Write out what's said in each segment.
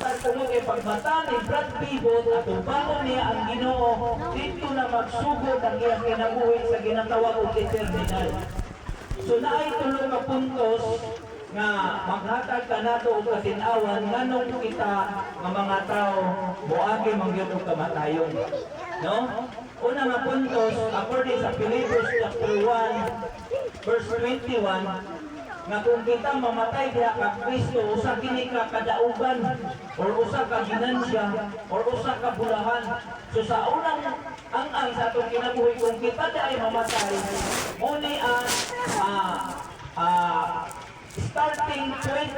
matag tulo kay pagbata ni Brad Pibot at ubangon niya ang Ginoo dito na magsugod ang iyang kinabuhi sa ginatawag og eternidad. So naay tulo ka puntos nga maghatag kanato og katin-awan nganong kita nga mga tao moagi mangyud og kamatayon. No? Una nga puntos according sa Pilipos chapter 1 verse 21 nga kung kita mamatay diha kag Kristo usa kini ka kadaugan or usa ka ginansya or usa ka bulahan. So sa unang ang sa atong kinabuhi kung kita diay mamatay mo ni ang starting point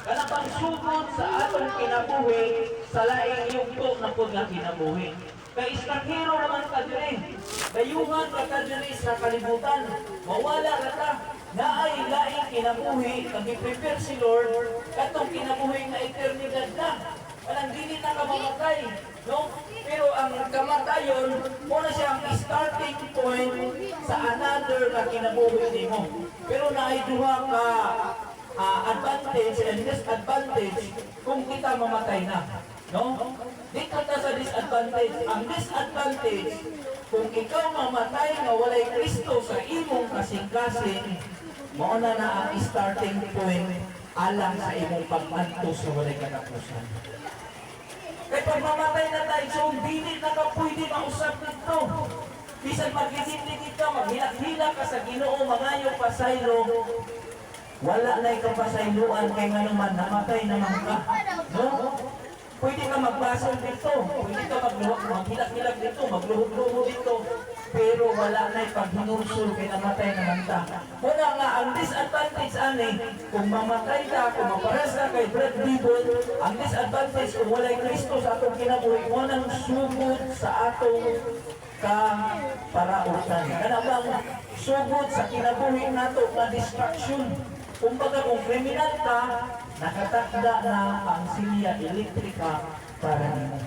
kana pang sugod sa atong kinabuhi sa laing yugto na pud nga kinabuhi. Kay iskahero naman ka diri. Dayuhan ka diri sa kalibutan. Mawala ka ta. Naay laing kinabuhi, nag-prepare si Lord, katong kinabuhi na eternidad na. Walang dili na ka mamatay. No? Pero ang kamatayon, muna siya ang starting point sa another na kinabuhi nimo. Pero naay duha ka advantage and disadvantage kung kita mamatay na. No? Dito ta sa disadvantage. Ang disadvantage, kung ikaw mamatay na walay Kristo sa imong kasing-kasing, mauna na ang starting point alang sa imong pag-antos sa walay katapusan. Kaya pag mamatay na tayo, so hindi na ka pwede mausap nito. Bisan maghihindig ka, maghilak-hilak ka sa Ginoo, mangayo pasaylo, wala na ikaw pasayluan kay nga naman, namatay naman ka. No? Pwede ka magbasol dito, pwede ka maghilak-hilak dito, magluhod-luhod dito, pero wala na ipaghinursul kay namatay naman ta. Muna nga, ang disadvantage ani, kung mamatay ka, kung maparas ka kay Brad Pibot, ang disadvantage kung walay Kristo sa atong kinabuhi, walang sugod sa atong kaparautan. Kana bang sugod sa kinabuhi nato na distraction. Kumbaga kung kriminal ka, nakatakda na ang silya elektrika para nimo.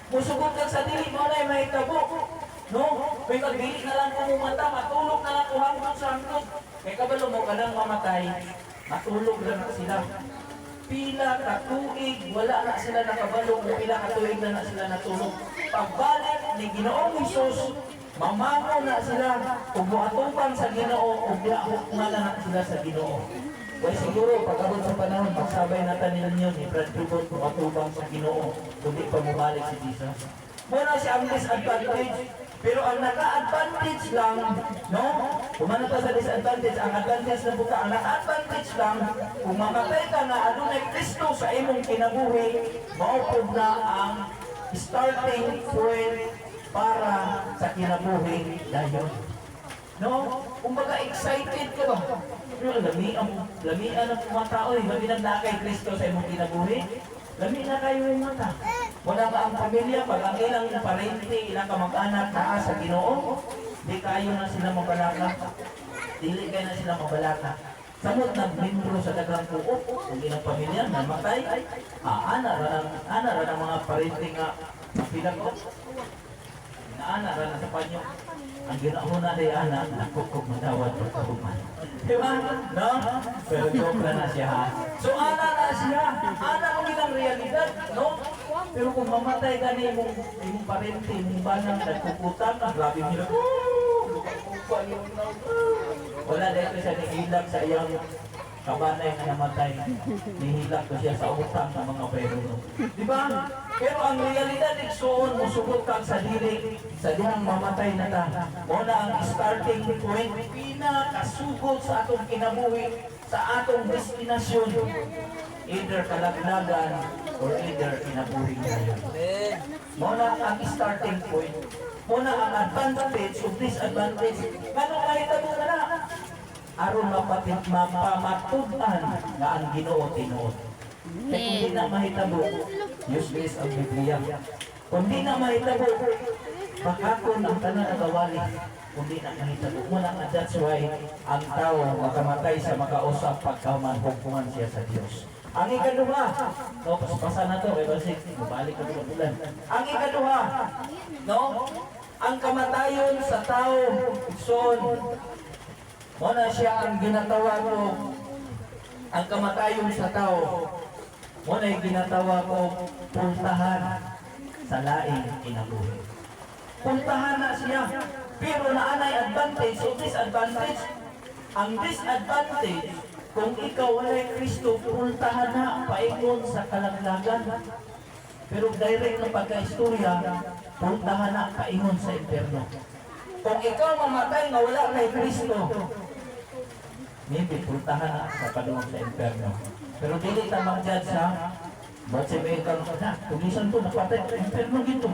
Musugod ka sa dili mo na may tabo. No? May pagdili na lang kung mata, matulog na lang kung hanggang sa hanggang. Kaya kabalo mo ka nang mamatay, matulog lang na sila. Pila ka tuig, wala na sila nakabalog, pila ka tuig na sila natulog. Pagbalik ni Ginoong Hesus, mamamo na sila, kung muatupang sa Ginoo, kung diakot na sila sa Ginoo. Kaya siguro, pagkabot sa panahon, pagsabay natin nila niyo ni Brad Pibot, muatupang sa Ginoo, kung di pa bumalik si Jesus. Muna siya ang disadvantage, pero ang naka-advantage lang, no? Kumana pa sa disadvantage, ang advantage na buka, ang naka-advantage lang, kung mamatay ka na adunay Kristo sa imong kinabuhi, maupod na ang starting point para sa kinabuhi dayon. No? Kumbaga excited ka ba? Pero lamian ang mga tao, labi na kay Kristo sa imong kinabuhi. Lami na kayo yung mata. Wala ba ang pamilya, pag ang ilang parente, ilang kamag-anak na sa Ginoo, di kayo na sila mabalaka. Dili kayo na sila mabalaka. Samot nag-membro sa dagang puok, kung ilang pamilya, namatay, ana ra ng mga parente nga pilang ko. Ana ra na sa panyo. Ang ginahuna day ana, nakukog madawat o kahuman. Diba? No? Pero joke na siya ha. So ana na siya. Ana kung ilang realidad, no? Pero kung mamatay ka ni imong parente, imong banang nagpuputan, grabe nila. Wala dahil siya nihilak sa iyang kabanay na namatay. Nihilak ko siya sa utang ng mga pero. Diba? Pero ang realidad iksoon, musugot kang sa dili, sa dihang mamatay na ta. Muna ang starting point, pinakasugod sa atong kinabuhi, sa atong destinasyon. Either kalaglagan or either kinabuhi ngayon. Muna ang starting point. Muna ang advantage o disadvantage. Ganong mahitabo na na? Aron mapamatudan nga ang Ginoo tinuod. Kaya kung di na mahitabo, useless ang Biblia. Kung di na mahitabo, pakakon ang tanan na gawali. Kung di na mahitabo mo na, that's why ang tao makamatay sa makausap pagkamanhugpungan siya sa Diyos. Ang ikaduha, no, paspasa na to, kaya basik, balik ko sa bulan. Ang ikaduha, no, ang kamatayon sa tao, son, muna siya ang ginatawag mo, ang kamatayon sa tao. Muna yung ginatawa ko, puntahan sa laing kinabuhi. Puntahan na siya, pero naanay advantage o disadvantage. Ang disadvantage, kung ikaw walay Kristo, puntahan na paingon sa kalaglagan. Pero direct na pagka-istorya, puntahan na paingon sa impyerno. Kung ikaw mamatay na wala kay Kristo, maybe puntahan na sa padung sa impyerno. Pero dili ta mag-judge sa ba't si May kang na, tulisan to, napatay sa impyerno gito.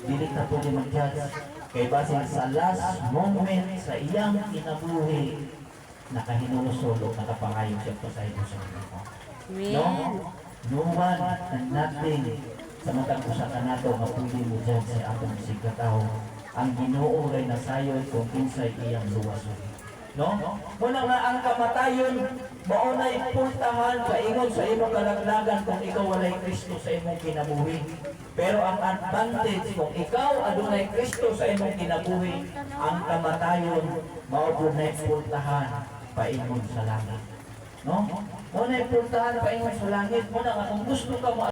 Dili ta po di mag-judge. Kay base sa last moment sa iyang kinabuhi, nakahinusulog, nakapangayog siya pa sa ito sa mga. No? No one and nothing sa matang usa ka nato nga pwede mo judge sa atong sigataw. Ang Ginoo ray nasayon kung kinsay iyang luwason. No? Muna nga ang kamatayon, maunay puntahan paingon sa imong kalaglagan kung ikaw walay Kristo sa imong kinabuhi. Pero ang advantage kung ikaw adunay Kristo sa imong kinabuhi, ang kamatayon mao dunay puntahan paingon sa langit. No? Muna puntahan paingon sa langit. Muna nga kung gusto ka mo